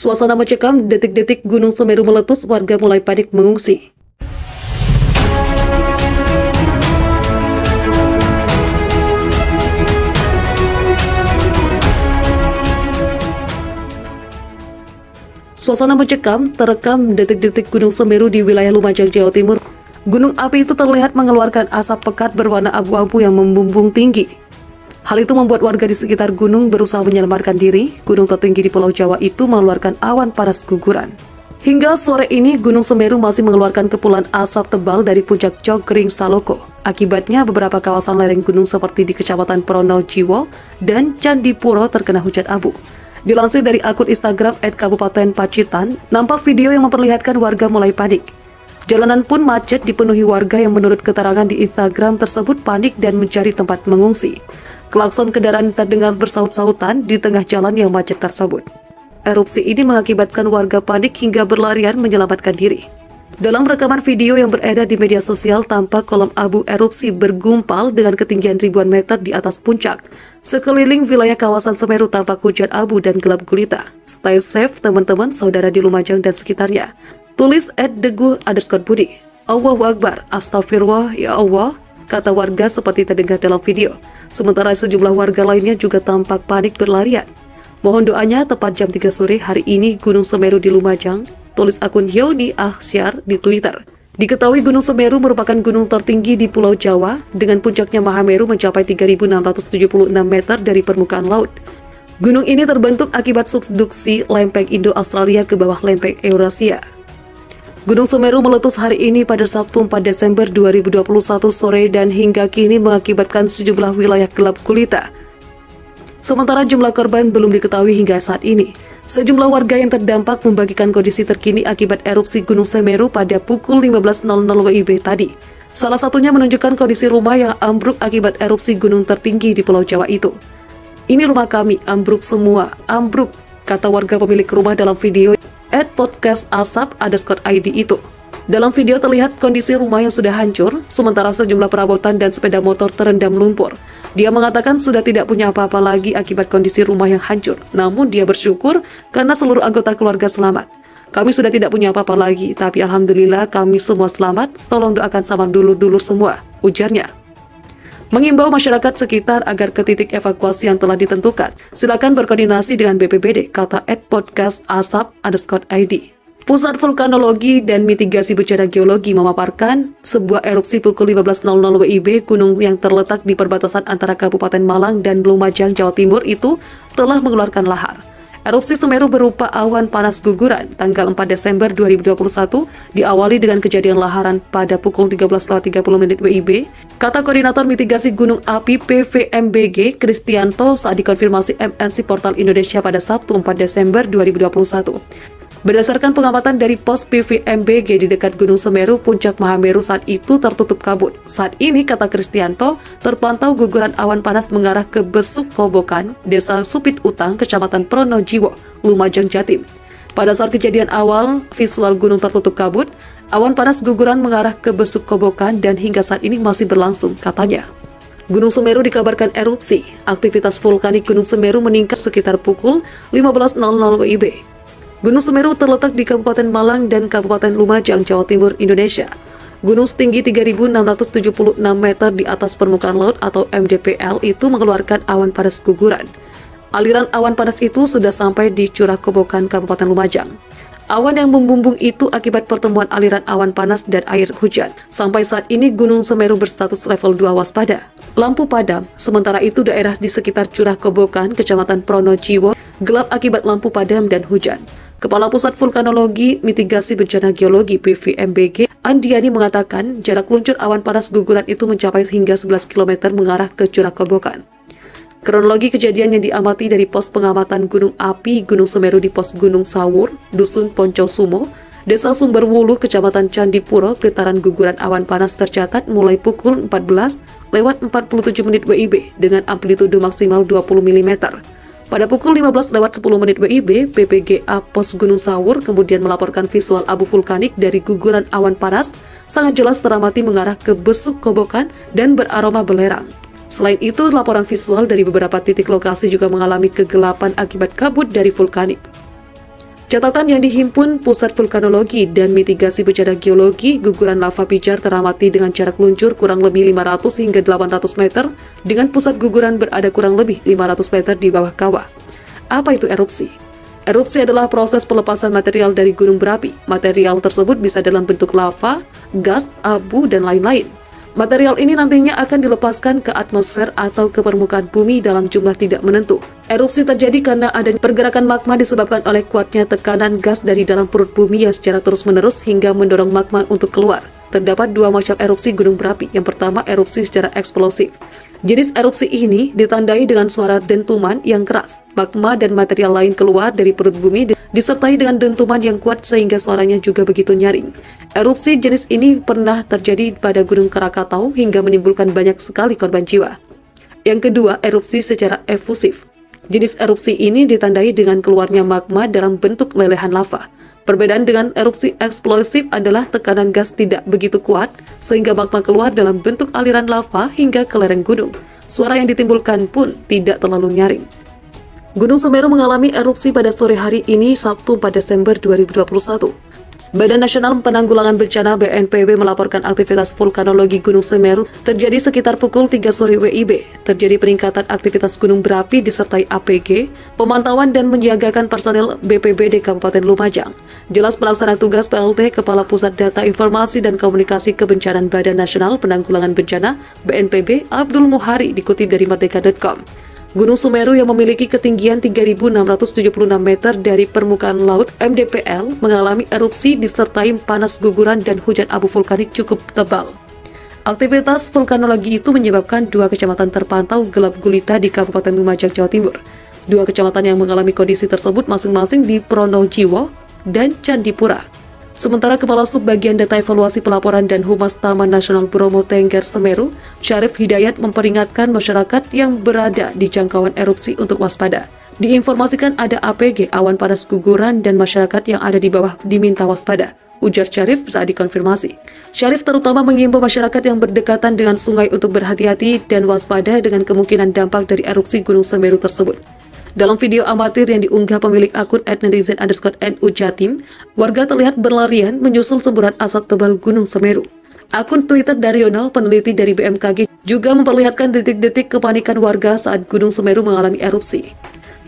Suasana mencekam, detik-detik Gunung Semeru meletus, warga mulai panik mengungsi. Suasana mencekam terekam detik-detik Gunung Semeru di wilayah Lumajang, Jawa Timur. Gunung api itu terlihat mengeluarkan asap pekat berwarna abu-abu yang membumbung tinggi. Hal itu membuat warga di sekitar gunung berusaha menyelamatkan diri. Gunung tertinggi di Pulau Jawa itu mengeluarkan awan panas guguran. Hingga sore ini, Gunung Semeru masih mengeluarkan kepulan asap tebal dari puncak Cokring Saloko. Akibatnya, beberapa kawasan lereng gunung seperti di Kecamatan Pronojiwo dan Candipuro terkena hujan abu. Dilansir dari akun Instagram @Kabupaten Pacitan, nampak video yang memperlihatkan warga mulai panik. Jalanan pun macet dipenuhi warga yang menurut keterangan di Instagram tersebut panik dan mencari tempat mengungsi. Klakson kendaraan terdengar bersaut-sautan di tengah jalan yang macet tersebut. Erupsi ini mengakibatkan warga panik hingga berlarian menyelamatkan diri. Dalam rekaman video yang beredar di media sosial, tampak kolom abu erupsi bergumpal dengan ketinggian ribuan meter di atas puncak. Sekeliling wilayah kawasan Semeru tampak hujan abu dan gelap gulita. Stay safe teman-teman, saudara di Lumajang dan sekitarnya. Tulis @deguh_budi. Allahu Akbar, astagfirullah, ya Allah, kata warga seperti terdengar dalam video. Sementara sejumlah warga lainnya juga tampak panik berlarian. Mohon doanya tepat jam 3 sore hari ini Gunung Semeru di Lumajang, tulis akun Yoni Ahsyar di Twitter. Diketahui Gunung Semeru merupakan gunung tertinggi di Pulau Jawa dengan puncaknya Mahameru mencapai 3.676 meter dari permukaan laut. Gunung ini terbentuk akibat subduksi lempeng Indo-Australia ke bawah lempeng Eurasia. Gunung Semeru meletus hari ini pada Sabtu 4 Desember 2021 sore dan hingga kini mengakibatkan sejumlah wilayah gelap gulita. Sementara jumlah korban belum diketahui hingga saat ini. Sejumlah warga yang terdampak membagikan kondisi terkini akibat erupsi Gunung Semeru pada pukul 15.00 WIB tadi. Salah satunya menunjukkan kondisi rumah yang ambruk akibat erupsi gunung tertinggi di Pulau Jawa itu. Ini rumah kami, ambruk semua, ambruk, kata warga pemilik rumah dalam video @podcastasap_id itu. Dalam video terlihat kondisi rumah yang sudah hancur, sementara sejumlah perabotan dan sepeda motor terendam lumpur. Dia mengatakan sudah tidak punya apa-apa lagi akibat kondisi rumah yang hancur. Namun dia bersyukur karena seluruh anggota keluarga selamat. Kami sudah tidak punya apa-apa lagi, tapi alhamdulillah kami semua selamat. Tolong doakan sama dulur-dulur semua, ujarnya. Mengimbau masyarakat sekitar agar ke titik evakuasi yang telah ditentukan. Silakan berkoordinasi dengan BPBD, kata @podcastasap_id. Pusat Vulkanologi dan Mitigasi Bencana Geologi memaparkan sebuah erupsi pukul 15.00 WIB gunung yang terletak di perbatasan antara Kabupaten Malang dan Lumajang, Jawa Timur itu telah mengeluarkan lahar. Erupsi Semeru berupa awan panas guguran tanggal 4 Desember 2021 diawali dengan kejadian laharan pada pukul 13.30 WIB, kata Koordinator Mitigasi Gunung Api PVMBG Kristianto saat dikonfirmasi MNC Portal Indonesia pada Sabtu 4 Desember 2021. Berdasarkan pengamatan dari pos PVMBG di dekat Gunung Semeru, puncak Mahameru saat itu tertutup kabut. Saat ini, kata Kristianto, terpantau guguran awan panas mengarah ke Besuk Kobokan, Desa Supit Utang, Kecamatan Pronojiwo, Lumajang, Jatim. Pada saat kejadian awal, visual gunung tertutup kabut, awan panas guguran mengarah ke Besuk Kobokan dan hingga saat ini masih berlangsung, katanya. Gunung Semeru dikabarkan erupsi. Aktivitas vulkanik Gunung Semeru meningkat sekitar pukul 15.00 WIB. Gunung Semeru terletak di Kabupaten Malang dan Kabupaten Lumajang, Jawa Timur, Indonesia. Gunung setinggi 3.676 meter di atas permukaan laut atau MDPL itu mengeluarkan awan panas guguran. Aliran awan panas itu sudah sampai di Curah Kobokan, Kabupaten Lumajang. Awan yang membumbung itu akibat pertemuan aliran awan panas dan air hujan. Sampai saat ini Gunung Semeru berstatus level 2 waspada. Lampu padam, sementara itu daerah di sekitar Curah Kobokan, Kecamatan Pronojiwo, gelap akibat lampu padam dan hujan. Kepala Pusat Vulkanologi Mitigasi Bencana Geologi PVMBG, Andiani mengatakan jarak luncur awan panas guguran itu mencapai hingga 11 km mengarah ke Curah Kobokan. Kronologi kejadian yang diamati dari pos pengamatan gunung api Gunung Semeru di pos Gunung Sawur, Dusun Poncosumo, Desa Sumberwuluh, Kecamatan Candipuro, getaran guguran awan panas tercatat mulai pukul 14:47 WIB dengan amplitudo maksimal 20 mm. Pada pukul 15:10 WIB, PPGA Pos Gunung Sawur kemudian melaporkan visual abu vulkanik dari guguran awan panas sangat jelas teramati mengarah ke Besuk Kobokan dan beraroma belerang. Selain itu, laporan visual dari beberapa titik lokasi juga mengalami kegelapan akibat kabut dari vulkanik. Catatan yang dihimpun Pusat Vulkanologi dan Mitigasi Bencana Geologi, guguran lava pijar teramati dengan jarak luncur kurang lebih 500 hingga 800 meter, dengan pusat guguran berada kurang lebih 500 meter di bawah kawah. Apa itu erupsi? Erupsi adalah proses pelepasan material dari gunung berapi. Material tersebut bisa dalam bentuk lava, gas, abu, dan lain-lain. Material ini nantinya akan dilepaskan ke atmosfer atau ke permukaan bumi dalam jumlah tidak menentu. Erupsi terjadi karena adanya pergerakan magma disebabkan oleh kuatnya tekanan gas dari dalam perut bumi yang secara terus-menerus hingga mendorong magma untuk keluar. Terdapat dua macam erupsi gunung berapi. Yang pertama, erupsi secara eksplosif. Jenis erupsi ini ditandai dengan suara dentuman yang keras. Magma dan material lain keluar dari perut bumi disertai dengan dentuman yang kuat sehingga suaranya juga begitu nyaring. Erupsi jenis ini pernah terjadi pada Gunung Krakatau hingga menimbulkan banyak sekali korban jiwa. Yang kedua, erupsi secara efusif. Jenis erupsi ini ditandai dengan keluarnya magma dalam bentuk lelehan lava. Perbedaan dengan erupsi eksplosif adalah tekanan gas tidak begitu kuat, sehingga magma keluar dalam bentuk aliran lava hingga ke lereng gunung. Suara yang ditimbulkan pun tidak terlalu nyaring. Gunung Semeru mengalami erupsi pada sore hari ini, Sabtu 4 Desember 2021. Badan Nasional Penanggulangan Bencana BNPB melaporkan aktivitas vulkanologi Gunung Semeru terjadi sekitar pukul 3 sore WIB. Terjadi peningkatan aktivitas gunung berapi disertai APG, pemantauan dan menyiagakan personel BPBD Kabupaten Lumajang. Jelas pelaksana tugas PLT Kepala Pusat Data Informasi dan Komunikasi Kebencanaan Badan Nasional Penanggulangan Bencana BNPB Abdul Muhari dikutip dari merdeka.com. Gunung Semeru yang memiliki ketinggian 3.676 meter dari permukaan laut (MDPL) mengalami erupsi disertai panas guguran dan hujan abu vulkanik cukup tebal. Aktivitas vulkanologi itu menyebabkan dua kecamatan terpantau gelap gulita di Kabupaten Lumajang, Jawa Timur. Dua kecamatan yang mengalami kondisi tersebut masing-masing di Pronojiwo dan Candipura. Sementara Kepala Subbagian Data Evaluasi Pelaporan dan Humas Taman Nasional Bromo Tengger Semeru, Syarif Hidayat memperingatkan masyarakat yang berada di jangkauan erupsi untuk waspada. Diinformasikan ada APG, awan panas guguran, dan masyarakat yang ada di bawah diminta waspada, ujar Syarif saat dikonfirmasi. Syarif terutama mengimbau masyarakat yang berdekatan dengan sungai untuk berhati-hati dan waspada dengan kemungkinan dampak dari erupsi Gunung Semeru tersebut. Dalam video amatir yang diunggah pemilik akun @netizen_NU Jatim, warga terlihat berlarian menyusul semburan asap tebal Gunung Semeru. Akun Twitter Daryono, peneliti dari BMKG, juga memperlihatkan detik-detik kepanikan warga saat Gunung Semeru mengalami erupsi.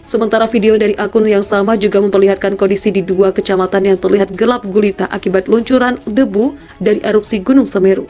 Sementara video dari akun yang sama juga memperlihatkan kondisi di dua kecamatan yang terlihat gelap gulita akibat luncuran debu dari erupsi Gunung Semeru.